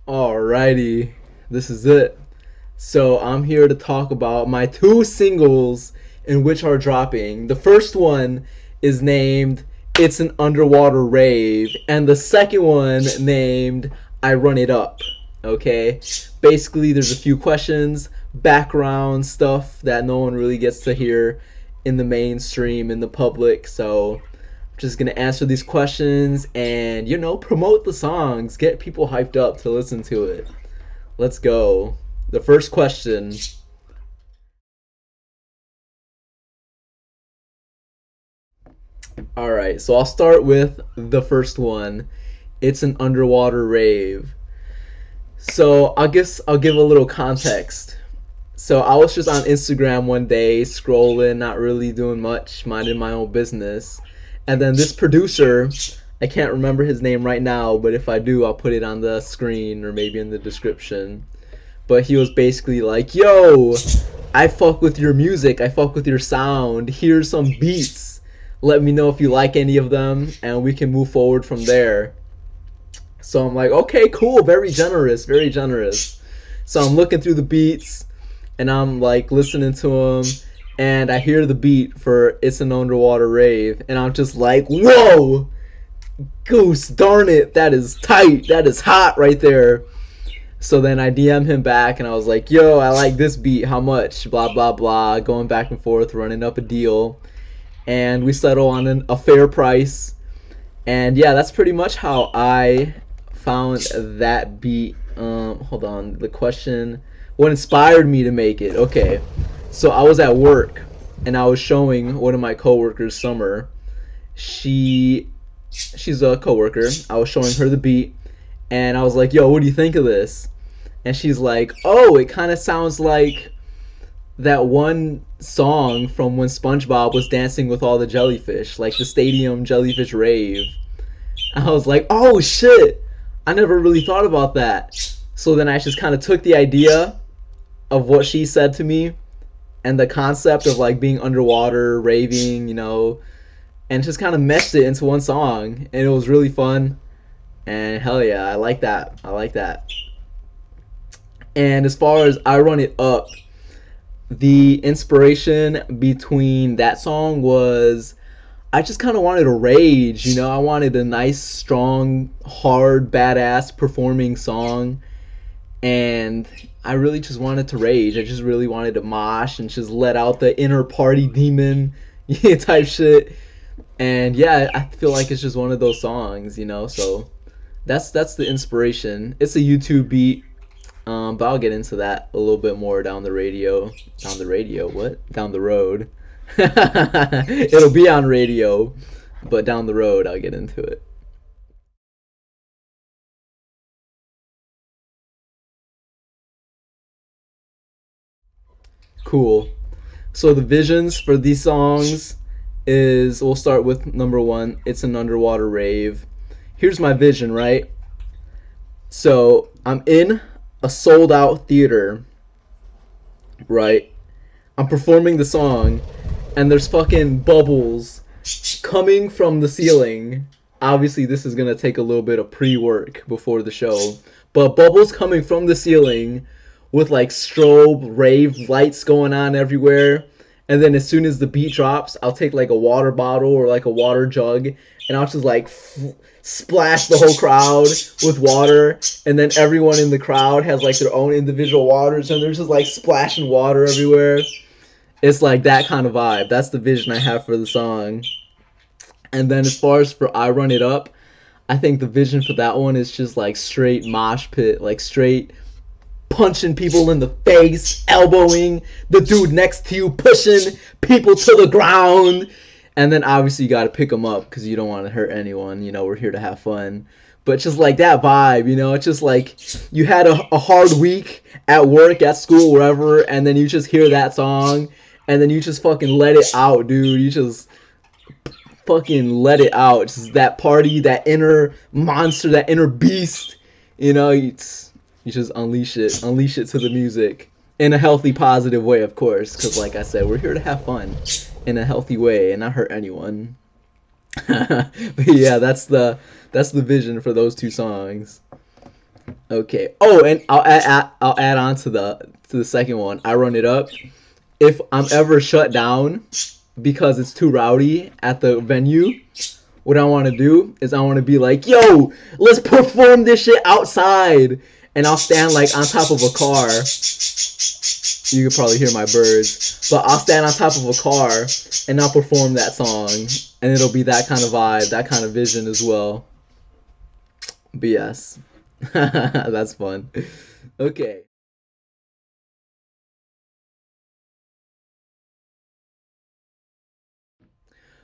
Alrighty, this is it. So I'm here to talk about my two singles in which are dropping. The first one is named It's an Underwater Rave, and the second one named I Run It Up. Okay? Basically, there's a few questions, background stuff that no one really gets to hear in the mainstream, in the public. So I'm just gonna answer these questions and promote the songs, get people hyped up to listen to it. Let's go. The first question. All right, so I'll start with the first one. It's an underwater rave. So I guess I'll give a little context. So I was just on Instagram one day, scrolling, not really doing much, minding my own business. And then this producer, I can't remember his name right now, but if I do, I'll put it on the screen or maybe in the description. But he was basically like, yo, I fuck with your music, I fuck with your sound, here's some beats, let me know if you like any of them and we can move forward from there. So I'm like, okay, cool, very generous, very generous. So I'm looking through the beats and I'm like listening to them, and I hear the beat for It's an Underwater Rave and I'm just like, whoa, goose darn it, that is tight, that is hot right there. So then I DM him back and I was like, yo, I like this beat, how much? Blah, blah, blah. Going back and forth, running up a deal. And we settle on a fair price. And yeah, that's pretty much how I found that beat. Hold on. The question, what inspired me to make it? Okay. So I was at work and I was showing one of my coworkers, Summer. She's a coworker. I was showing her the beat and I was like, yo, what do you think of this? And she's like, oh, it kind of sounds like that one song from when SpongeBob was dancing with all the jellyfish, like the Stadium Jellyfish Rave. I was like, oh shit, I never really thought about that. So then I just kind of took the idea of what she said to me and the concept of like being underwater, raving, and just kind of meshed it into one song. And it was really fun. And hell yeah, I like that. I like that. And as far as I Run It Up, the inspiration between that song was I just kind of wanted to rage, I wanted a nice, strong, hard, badass performing song. And I really just wanted to rage. I just really wanted to mosh and just let out the inner party demon type shit. And yeah, I feel like it's just one of those songs, so that's the inspiration. It's a YouTube beat, but I'll get into that a little bit more down the radio. Down the radio? What? Down the road. It'll be on radio, but down the road I'll get into it. Cool. So the visions for these songs is we'll start with number one. It's an underwater rave. Here's my vision, right? So I'm in a sold out theater, right? I'm performing the song, and there's fucking bubbles coming from the ceiling. Obviously, this is gonna take a little bit of pre work before the show, but bubbles coming from the ceiling with like strobe rave lights going on everywhere. And then as soon as the beat drops, I'll take like a water bottle or like a water jug, and I'll just like splash the whole crowd with water. And then everyone in the crowd has like their own individual waters, and they're just like splashing water everywhere. It's like that kind of vibe. That's the vision I have for the song. And then as far as for I Run It Up, I think the vision for that one is just like straight mosh pit, like straight punching people in the face, elbowing the dude next to you, pushing people to the ground. And then obviously you got to pick them up because you don't want to hurt anyone. We're here to have fun. But just like that vibe, it's just like you had a hard week at work, at school, wherever, and then you just hear that song, and then you just fucking let it out, dude. You just fucking let it out. Just that party, that inner monster, that inner beast, you just unleash it to the music in a healthy, positive way, of course. Because, like I said, we're here to have fun in a healthy way and not hurt anyone. But yeah, that's the vision for those two songs. Okay. Oh, and I'll add on to the second one. I run it up. If I'm ever shut down because it's too rowdy at the venue, what I want to do is I want to be like, yo, let's perform this shit outside. And I'll stand like on top of a car. You could probably hear my birds. But I'll stand on top of a car and I'll perform that song. And it'll be that kind of vibe, that kind of vision as well. But yes, that's fun. Okay.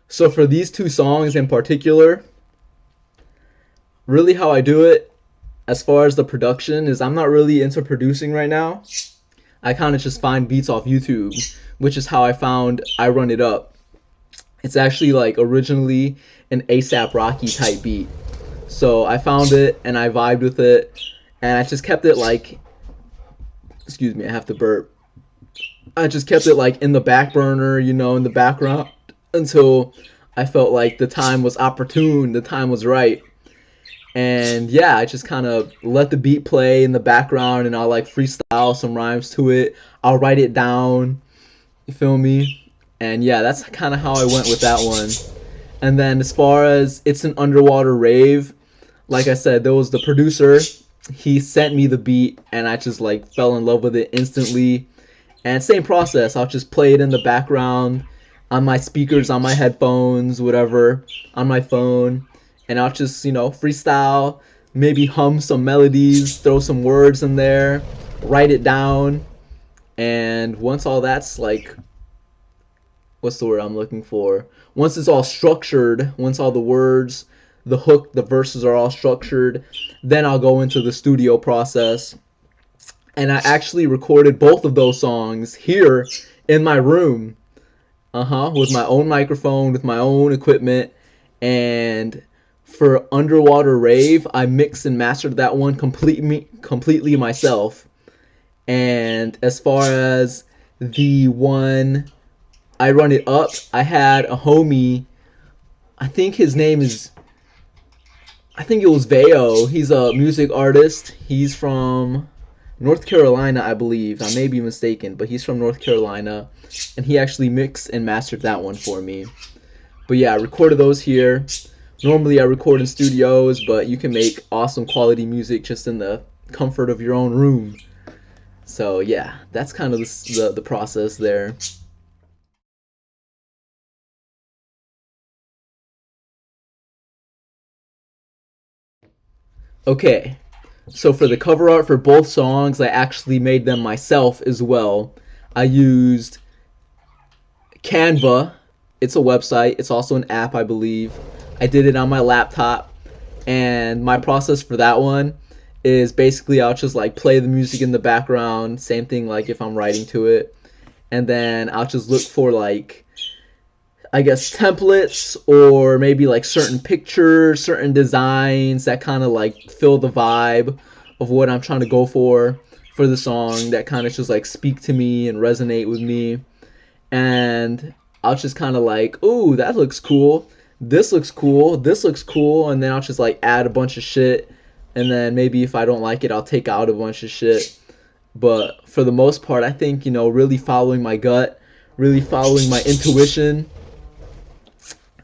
So for these two songs in particular, really how I do it as far as the production is I'm not really into producing right now. I kind of just find beats off YouTube, which is how I found I Run It Up. It's actually like originally an ASAP Rocky type beat. So I found it and I vibed with it and I just kept it like, excuse me, I have to burp. I just kept it like in the back burner, in the background until I felt like the time was opportune, the time was right. And yeah, I just kind of let the beat play in the background and I'll like freestyle some rhymes to it. I'll write it down, you feel me? And yeah, that's kind of how I went with that one. And then as far as It's an Underwater Rave, like I said, there was the producer. He sent me the beat and I just like fell in love with it instantly. And same process, I'll just play it in the background on my speakers, on my headphones, whatever, on my phone, and I'll just, freestyle, maybe hum some melodies, throw some words in there, write it down, and once all that's like, what's the word I'm looking for? Once it's all structured, once all the words, the hook, the verses are all structured, then I'll go into the studio process. And I actually recorded both of those songs here in my room. With my own microphone, with my own equipment. And for Underwater Rave, I mixed and mastered that one completely myself. And as far as the one I Run It Up, I had a homie. I think his name is. I think it was Veo. He's a music artist. He's from North Carolina, I believe. I may be mistaken, but he's from North Carolina, and he actually mixed and mastered that one for me. But yeah, I recorded those here. Normally, I record in studios, but you can make awesome quality music just in the comfort of your own room. So yeah, that's kind of the process there. Okay, so for the cover art for both songs, I actually made them myself as well. I used Canva. It's a website. It's also an app, I believe. I did it on my laptop, and my process for that one is basically I'll just like play the music in the background. Same thing like if I'm writing to it, and then I'll just look for like I guess templates or maybe like certain pictures, certain designs that kind of like fill the vibe of what I'm trying to go for the song that kind of just like speak to me and resonate with me. And I'll just kind of like, ooh, that looks cool. This looks cool. This looks cool. And then I'll just like add a bunch of shit. And then maybe if I don't like it, I'll take out a bunch of shit. But for the most part, I think, really following my gut, really following my intuition,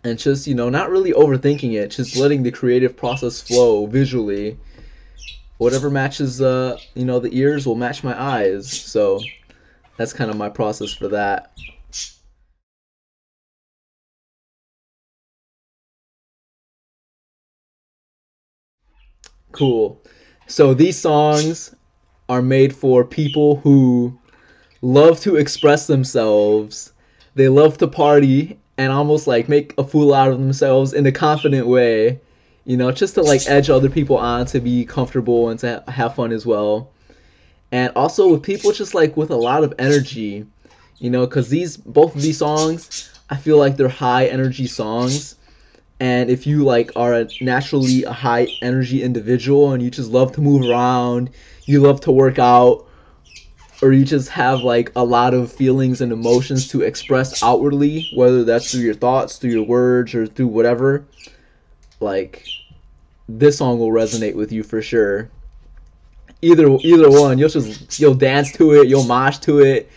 and just, not really overthinking it, just letting the creative process flow visually. Whatever matches, the ears will match my eyes. So that's kind of my process for that. Cool. So these songs are made for people who love to express themselves. They love to party and almost like make a fool out of themselves in a confident way. Just to like edge other people on to be comfortable and to have fun as well. And also with people just like with a lot of energy, because these both of these songs, I feel like they're high energy songs. And if you like are naturally a high energy individual and you just love to move around, you love to work out, or you just have like a lot of feelings and emotions to express outwardly, whether that's through your thoughts, through your words, or through whatever, like this song will resonate with you for sure. Either one. You'll dance to it, you'll mosh to it,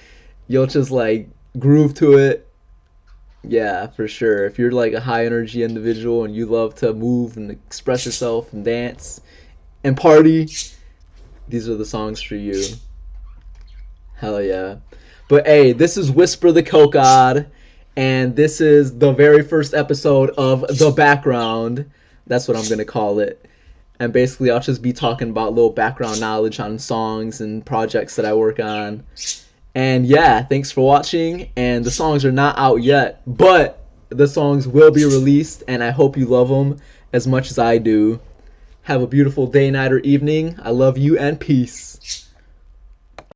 you'll just like groove to it. Yeah, for sure. If you're like a high energy individual and you love to move and express yourself and dance and party, these are the songs for you. Hell yeah. But hey, this is Whisper the Kokad, and this is the very first episode of The Background. That's what I'm going to call it. And basically, I'll just be talking about little background knowledge on songs and projects that I work on. And yeah, thanks for watching. And the songs are not out yet, but the songs will be released, and I hope you love them as much as I do. Have a beautiful day, night, or evening. I love you, and peace.